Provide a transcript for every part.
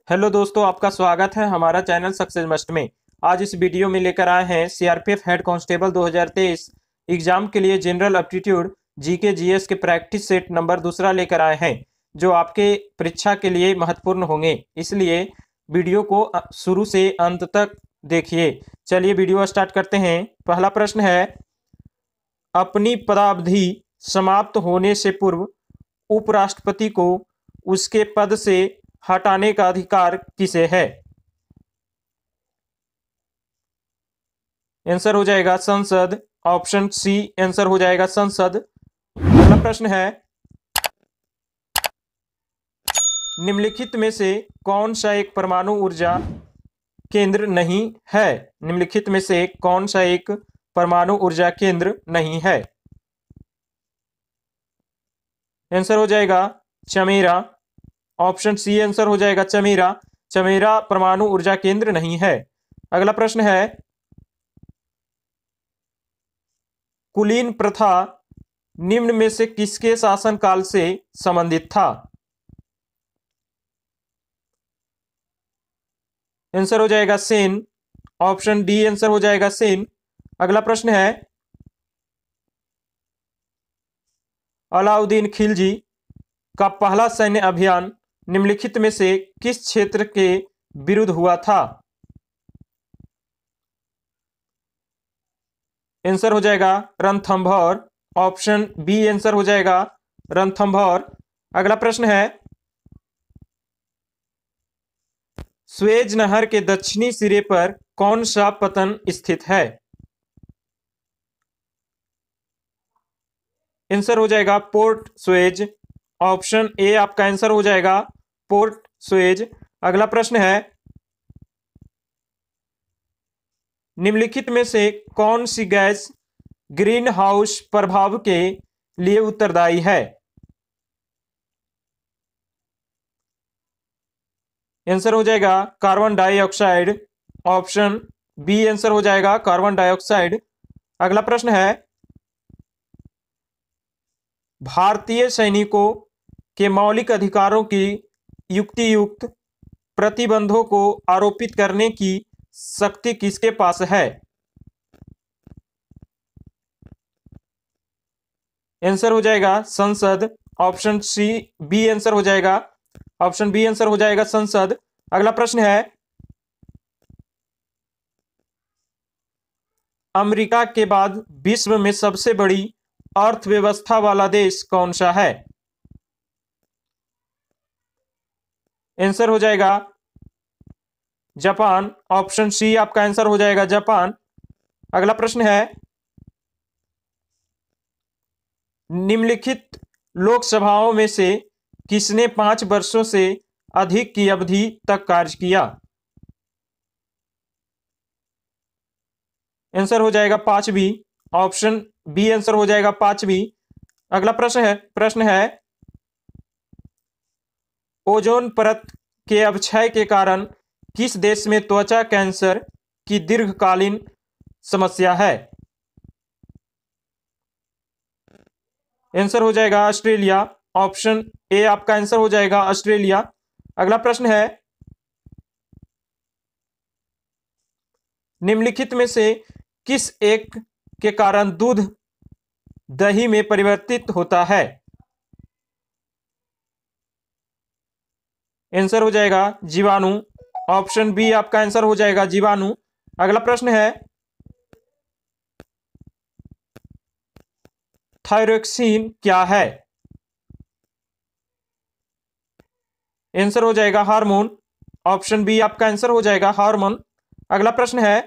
Hello दोस्तों, आपका स्वागत है हमारा चैनल सक्सेस मस्ट में। आज इस वीडियो में लेकर आए हैं सीआरपीएफ हेड कांस्टेबल 2023 एग्जाम के लिए जनरल एप्टीट्यूड जीके जीएस के प्रैक्टिस सेट नंबर दूसरा लेकर आए हैं, जो आपके परीक्षा के लिए महत्वपूर्ण होंगे। इसलिए वीडियो को शुरू से अंत तक देखिए। चलिए वीडियो स्टार्ट करते हैं। पहला प्रश्न है, अपनी पदावधि समाप्त होने से पूर्व उपराष्ट्रपति को उसके पद से हटाने का अधिकार किसे है? आंसर हो जाएगा संसद। ऑप्शन सी आंसर हो जाएगा संसद। अगला प्रश्न है, निम्नलिखित में से कौन सा एक परमाणु ऊर्जा केंद्र नहीं है? निम्नलिखित में से कौन सा एक परमाणु ऊर्जा केंद्र नहीं है? आंसर हो जाएगा चमेरा। ऑप्शन सी आंसर हो जाएगा चमेरा। चमेरा परमाणु ऊर्जा केंद्र नहीं है। अगला प्रश्न है, कुलीन प्रथा निम्न में से किसके शासनकाल से संबंधित था? आंसर हो जाएगा सेन। ऑप्शन डी आंसर हो जाएगा सेन। अगला प्रश्न है, अलाउद्दीन खिलजी का पहला सैन्य अभियान निम्नलिखित में से किस क्षेत्र के विरुद्ध हुआ था? आंसर हो जाएगा रणथंभौर। ऑप्शन बी आंसर हो जाएगा रणथंभौर। अगला प्रश्न है, स्वेज नहर के दक्षिणी सिरे पर कौन सा पतन स्थित है? आंसर हो जाएगा पोर्ट स्वेज। ऑप्शन ए आपका आंसर हो जाएगा पोर्ट स्वेज। अगला प्रश्न है, निम्नलिखित में से कौन सी गैस ग्रीन हाउस प्रभाव के लिए उत्तरदायी है? आंसर हो जाएगा carbon dioxide. Option B answer हो जाएगा कार्बन डाइऑक्साइड। अगला प्रश्न है, भारतीय सैनिकों के मौलिक अधिकारों की युक्तियुक्त प्रतिबंधों को आरोपित करने की शक्ति किसके पास है? आंसर हो जाएगा संसद। ऑप्शन सी बी आंसर हो जाएगा। ऑप्शन बी आंसर हो जाएगा संसद। अगला प्रश्न है, अमेरिका के बाद विश्व में सबसे बड़ी अर्थव्यवस्था वाला देश कौन सा है? आंसर हो जाएगा जापान। ऑप्शन सी आपका आंसर हो जाएगा जापान। अगला प्रश्न है, निम्नलिखित लोकसभाओं में से किसने 5 वर्षों से अधिक की अवधि तक कार्य किया? आंसर हो जाएगा पांचवी। ऑप्शन बी आंसर हो जाएगा पांचवी। अगला प्रश्न है, ओजोन परत के अपक्षय के कारण किस देश में त्वचा कैंसर की दीर्घकालीन समस्या है? आंसर हो जाएगा ऑस्ट्रेलिया। ऑप्शन ए आपका आंसर हो जाएगा ऑस्ट्रेलिया। अगला प्रश्न है, निम्नलिखित में से किस एक के कारण दूध दही में परिवर्तित होता है? आंसर हो जाएगा जीवाणु। ऑप्शन बी आपका आंसर हो जाएगा जीवाणु। अगला प्रश्न है, थायरोक्सिन क्या है? आंसर हो जाएगा हार्मोन। ऑप्शन बी आपका आंसर हो जाएगा हार्मोन। अगला प्रश्न है,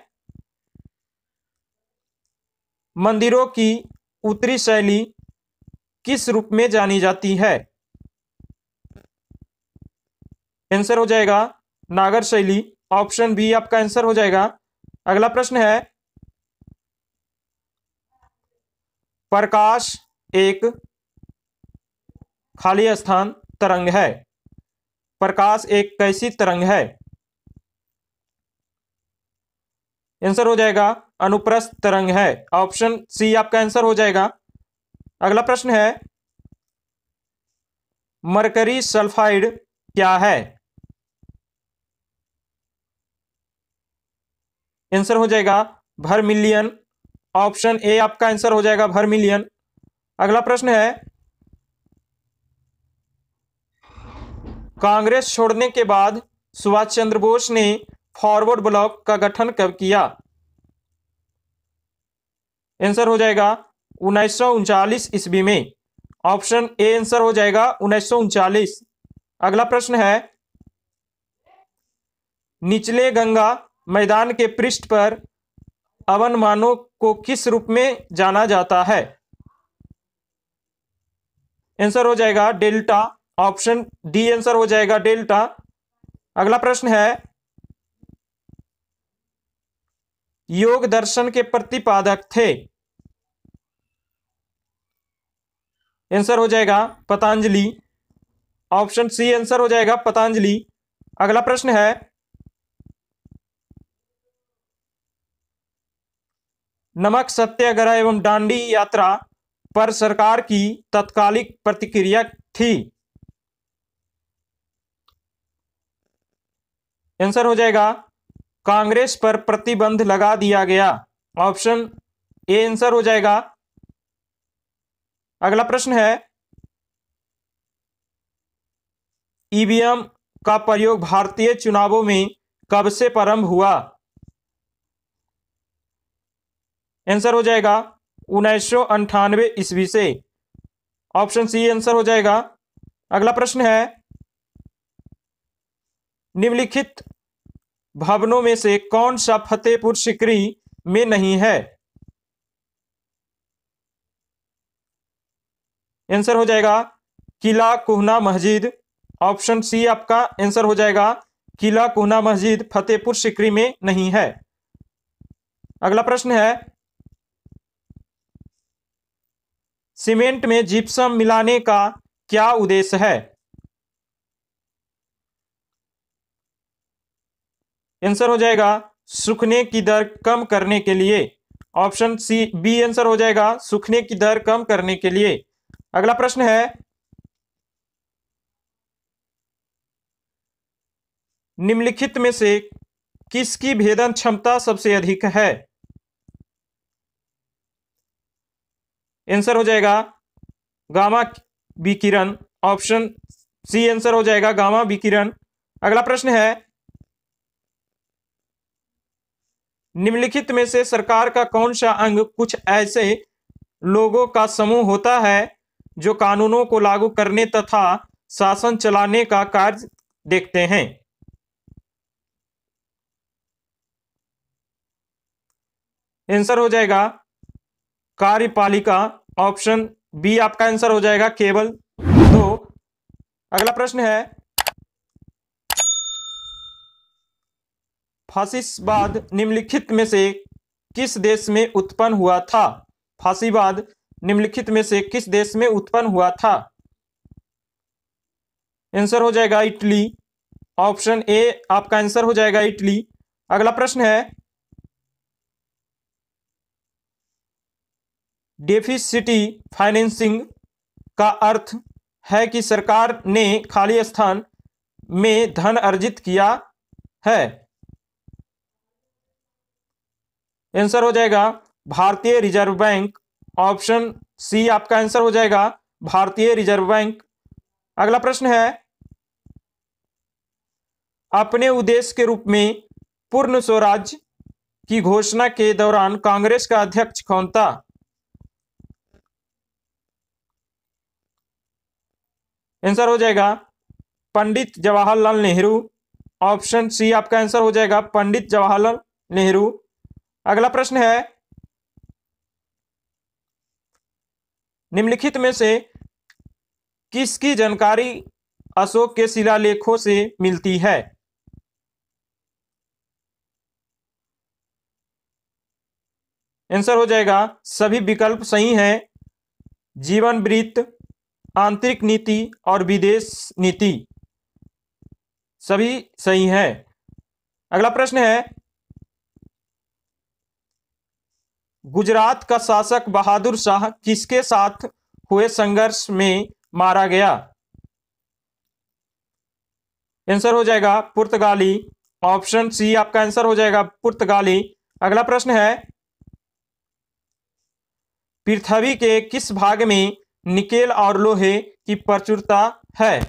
मंदिरों की उत्तरी शैली किस रूप में जानी जाती है? आंसर हो जाएगा नागर शैली। ऑप्शन बी आपका आंसर हो जाएगा। अगला प्रश्न है, प्रकाश एक खाली स्थान तरंग है। प्रकाश एक कैसी तरंग है? आंसर हो जाएगा अनुप्रस्थ तरंग है। ऑप्शन सी आपका आंसर हो जाएगा। अगला प्रश्न है, मरकरी सल्फाइड क्या है? आंसर हो जाएगा वर्मिलियन। ऑप्शन ए आपका आंसर हो जाएगा वर्मिलियन। अगला प्रश्न है, कांग्रेस छोड़ने के बाद सुभाष चंद्र बोस ने फॉरवर्ड ब्लॉक का गठन कब किया? आंसर हो जाएगा 1939 ईस्वी में। ऑप्शन ए आंसर हो जाएगा 1939। अगला प्रश्न है, निचले गंगा मैदान के पृष्ठ पर अवनमानों को किस रूप में जाना जाता है? आंसर हो जाएगा डेल्टा। ऑप्शन डी आंसर हो जाएगा डेल्टा। अगला प्रश्न है, योग दर्शन के प्रतिपादक थे? आंसर हो जाएगा पतंजलि। ऑप्शन सी आंसर हो जाएगा पतंजलि। अगला प्रश्न है, नमक सत्याग्रह एवं दांडी यात्रा पर सरकार की तत्कालिक प्रतिक्रिया थी? आंसर हो जाएगा कांग्रेस पर प्रतिबंध लगा दिया गया। ऑप्शन ए आंसर हो जाएगा। अगला प्रश्न है, ईवीएम का प्रयोग भारतीय चुनावों में कब से प्रारंभ हुआ? आंसर हो जाएगा 1998 ईस्वी से। ऑप्शन सी आंसर हो जाएगा। अगला प्रश्न है, निम्नलिखित भवनों में से कौन सा फतेहपुर सीकरी में नहीं है? आंसर हो जाएगा किला कुहना मस्जिद। ऑप्शन सी आपका आंसर हो जाएगा किला कुहना मस्जिद फतेहपुर सीकरी में नहीं है। अगला प्रश्न है, सीमेंट में जिप्सम मिलाने का क्या उद्देश्य है? आंसर हो जाएगा सूखने की दर कम करने के लिए। ऑप्शन सी बी आंसर हो जाएगा सूखने की दर कम करने के लिए। अगला प्रश्न है, निम्नलिखित में से किसकी भेदन क्षमता सबसे अधिक है? आंसर हो जाएगा गामा विकिरण। ऑप्शन सी आंसर हो जाएगा गामा विकिरण। अगला प्रश्न है, निम्नलिखित में से सरकार का कौन सा अंग कुछ ऐसे लोगों का समूह होता है जो कानूनों को लागू करने तथा शासन चलाने का कार्य देखते हैं? आंसर हो जाएगा कार्यपालिका। ऑप्शन बी आपका आंसर हो जाएगा केवल 2। अगला प्रश्न है, फासिस्टवाद निम्नलिखित में से किस देश में उत्पन्न हुआ था? फासीवाद निम्नलिखित में से किस देश में उत्पन्न हुआ था? आंसर हो जाएगा इटली। ऑप्शन ए आपका आंसर हो जाएगा इटली। अगला प्रश्न है, डेफिसिटी फाइनेंसिंग का अर्थ है कि सरकार ने खाली स्थान में धन अर्जित किया है। आंसर हो जाएगा भारतीय रिजर्व बैंक। ऑप्शन सी आपका आंसर हो जाएगा भारतीय रिजर्व बैंक। अगला प्रश्न है, अपने उद्देश्य के रूप में पूर्ण स्वराज की घोषणा के दौरान कांग्रेस का अध्यक्ष कौन था? आंसर हो जाएगा पंडित जवाहरलाल नेहरू। ऑप्शन सी आपका आंसर हो जाएगा पंडित जवाहरलाल नेहरू। अगला प्रश्न है, निम्नलिखित में से किसकी जानकारी अशोक के शिलालेखों से मिलती है? आंसर हो जाएगा सभी विकल्प सही हैं। जीवन वृत्त, आंतरिक नीति और विदेश नीति सभी सही है। अगला प्रश्न है, गुजरात का शासक बहादुर शाह किसके साथ हुए संघर्ष में मारा गया? आंसर हो जाएगा पुर्तगाली। ऑप्शन सी आपका आंसर हो जाएगा पुर्तगाली। अगला प्रश्न है, पृथ्वी के किस भाग में निकेल और लोहे की प्रचुरता है?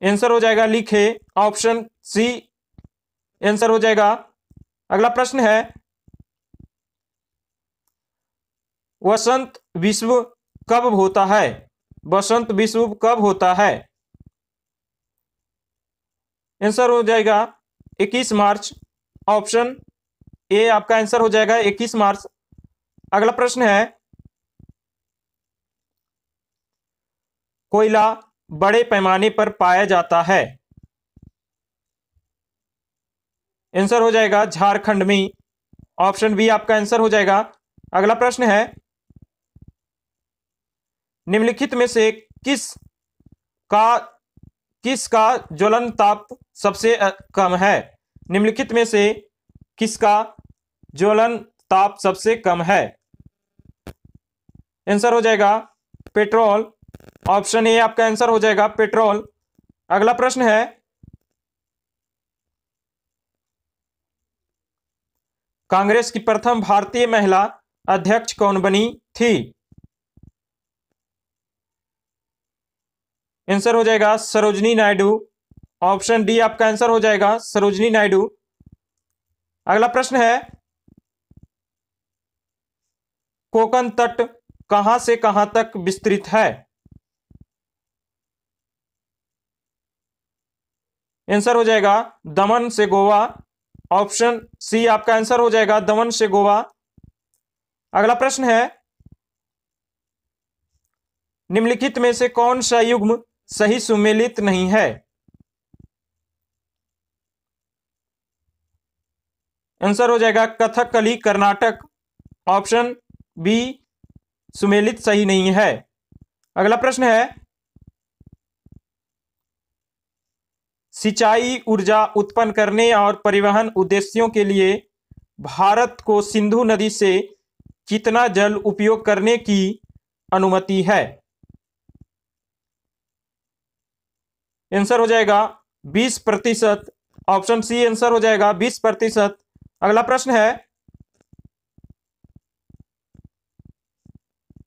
आंसर हो जाएगा लिखे ऑप्शन सी आंसर हो जाएगा। अगला प्रश्न है, वसंत विश्व कब होता है? वसंत विश्व कब होता है? आंसर हो जाएगा 21 मार्च। ऑप्शन ए आपका आंसर हो जाएगा 21 मार्च। अगला प्रश्न है, कोयला बड़े पैमाने पर पाया जाता है? आंसर हो जाएगा झारखंड में। ऑप्शन बी आपका आंसर हो जाएगा। अगला प्रश्न है, निम्नलिखित में से का किसका ज्वलन ताप सबसे कम है? निम्नलिखित में से किसका ज्वलन ताप सबसे कम है? आंसर हो जाएगा पेट्रोल। ऑप्शन ए आपका आंसर हो जाएगा पेट्रोल। अगला प्रश्न है, कांग्रेस की प्रथम भारतीय महिला अध्यक्ष कौन बनी थी? आंसर हो जाएगा सरोजनी नायडू। ऑप्शन डी आपका आंसर हो जाएगा सरोजनी नायडू। अगला प्रश्न है, कोंकण तट कहां से कहां तक विस्तृत है? आंसर हो जाएगा दमन से गोवा। ऑप्शन सी आपका आंसर हो जाएगा दमन से गोवा। अगला प्रश्न है, निम्नलिखित में से कौन सा युग्म सही सुमेलित नहीं है? आंसर हो जाएगा कथकली कर्नाटक। ऑप्शन बी सुमेलित सही नहीं है। अगला प्रश्न है, सिंचाई ऊर्जा उत्पन्न करने और परिवहन उद्देश्यों के लिए भारत को सिंधु नदी से कितना जल उपयोग करने की अनुमति है? आंसर हो जाएगा 20%। ऑप्शन सी आंसर हो जाएगा 20%। अगला प्रश्न है,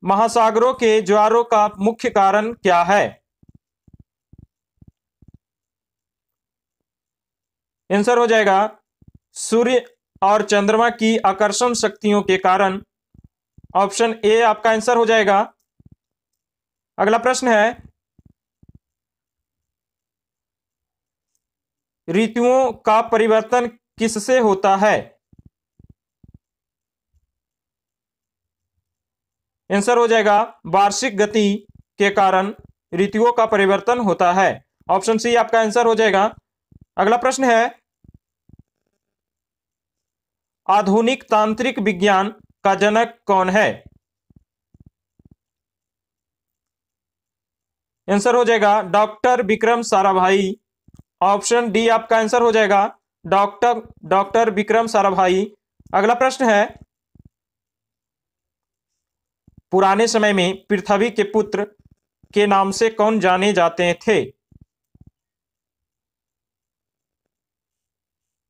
महासागरों के ज्वारों का मुख्य कारण क्या है? आंसर हो जाएगा सूर्य और चंद्रमा की आकर्षण शक्तियों के कारण। ऑप्शन ए आपका आंसर हो जाएगा। अगला प्रश्न है, ऋतुओं का परिवर्तन किससे होता है? आंसर हो जाएगा वार्षिक गति के कारण ऋतुओं का परिवर्तन होता है। ऑप्शन सी आपका आंसर हो जाएगा। अगला प्रश्न है, आधुनिक तांत्रिक विज्ञान का जनक कौन है? आंसर हो जाएगा doctor Vikram Sarabhai. Option D आपका आंसर हो जाएगा डॉक्टर विक्रम साराभाई। अगला प्रश्न है, पुराने समय में पृथ्वी के पुत्र के नाम से कौन जाने जाते थे?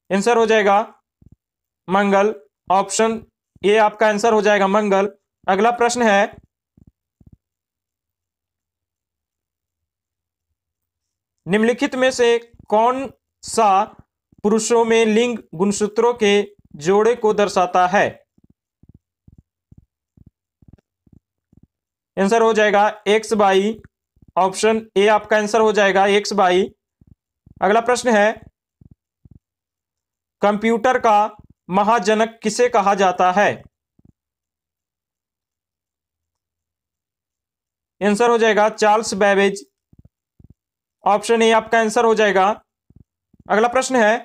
आंसर हो जाएगा मंगल। ऑप्शन ए आपका आंसर हो जाएगा मंगल। अगला प्रश्न है, निम्नलिखित में से कौन सा पुरुषों में लिंग गुणसूत्रों के जोड़े को दर्शाता है? आंसर हो जाएगा XY। ऑप्शन ए आपका आंसर हो जाएगा XY। अगला प्रश्न है, कंप्यूटर का महाजनक किसे कहा जाता है? आंसर हो जाएगा चार्ल्स बेबेज। ऑप्शन ए आपका आंसर हो जाएगा। अगला प्रश्न है,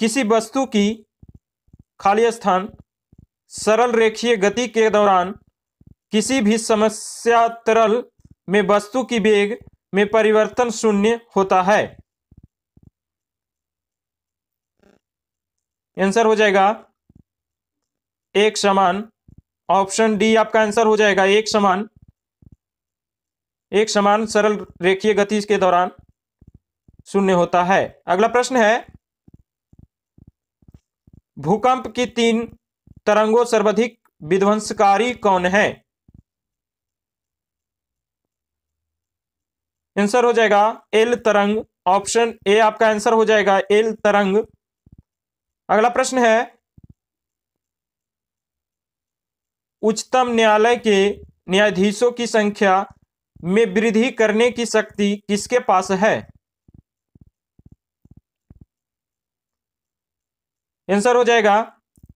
किसी वस्तु की खाली स्थान सरल रेखीय गति के दौरान किसी भी समस्या तरल में वस्तु की वेग में परिवर्तन शून्य होता है? आंसर हो जाएगा एक समान। ऑप्शन डी आपका आंसर हो जाएगा एक समान। एक समान सरल रेखीय गति के दौरान शून्य होता है। अगला प्रश्न है, भूकंप की 3 तरंगों सर्वाधिक विध्वंसकारी कौन है? आंसर हो जाएगा एल तरंग। ऑप्शन ए आपका आंसर हो जाएगा एल तरंग। अगला प्रश्न है, उच्चतम न्यायालय के न्यायाधीशों की संख्या में वृद्धि करने की शक्ति किसके पास है? आंसर हो जाएगा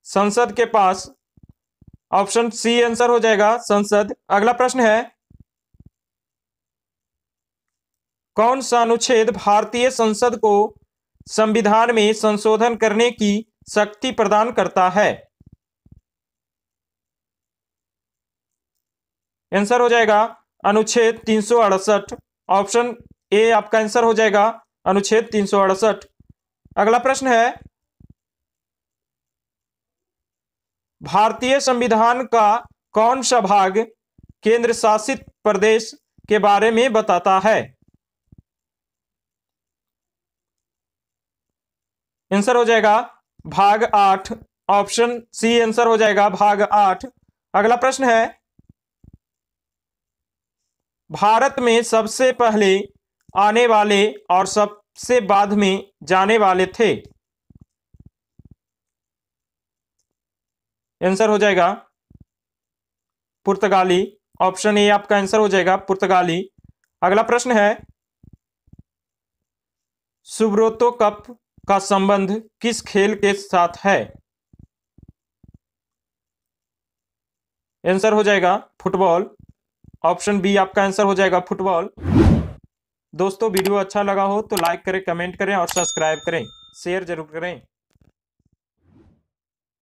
संसद के पास। ऑप्शन सी आंसर हो जाएगा संसद। अगला प्रश्न है, कौन सा अनुच्छेद भारतीय संसद को संविधान में संशोधन करने की शक्ति प्रदान करता है? आंसर हो जाएगा अनुच्छेद 368। ऑप्शन ए आपका आंसर हो जाएगा अनुच्छेद 368। अगला प्रश्न है, भारतीय संविधान का कौन सा भाग केंद्र शासित प्रदेश के बारे में बताता है? आंसर हो जाएगा भाग 8। ऑप्शन सी आंसर हो जाएगा भाग 8। अगला प्रश्न है, भारत में सबसे पहले आने वाले और सबसे बाद में जाने वाले थे? आंसर हो जाएगा पुर्तगाली। ऑप्शन ए आपका आंसर हो जाएगा पुर्तगाली। अगला प्रश्न है, सुब्रोतो कप का संबंध किस खेल के साथ है? आंसर हो जाएगा फुटबॉल। ऑप्शन बी आपका आंसर हो जाएगा फुटबॉल। दोस्तों वीडियो अच्छा लगा हो तो लाइक करें, कमेंट करें और सब्सक्राइब करें, शेयर जरूर करें।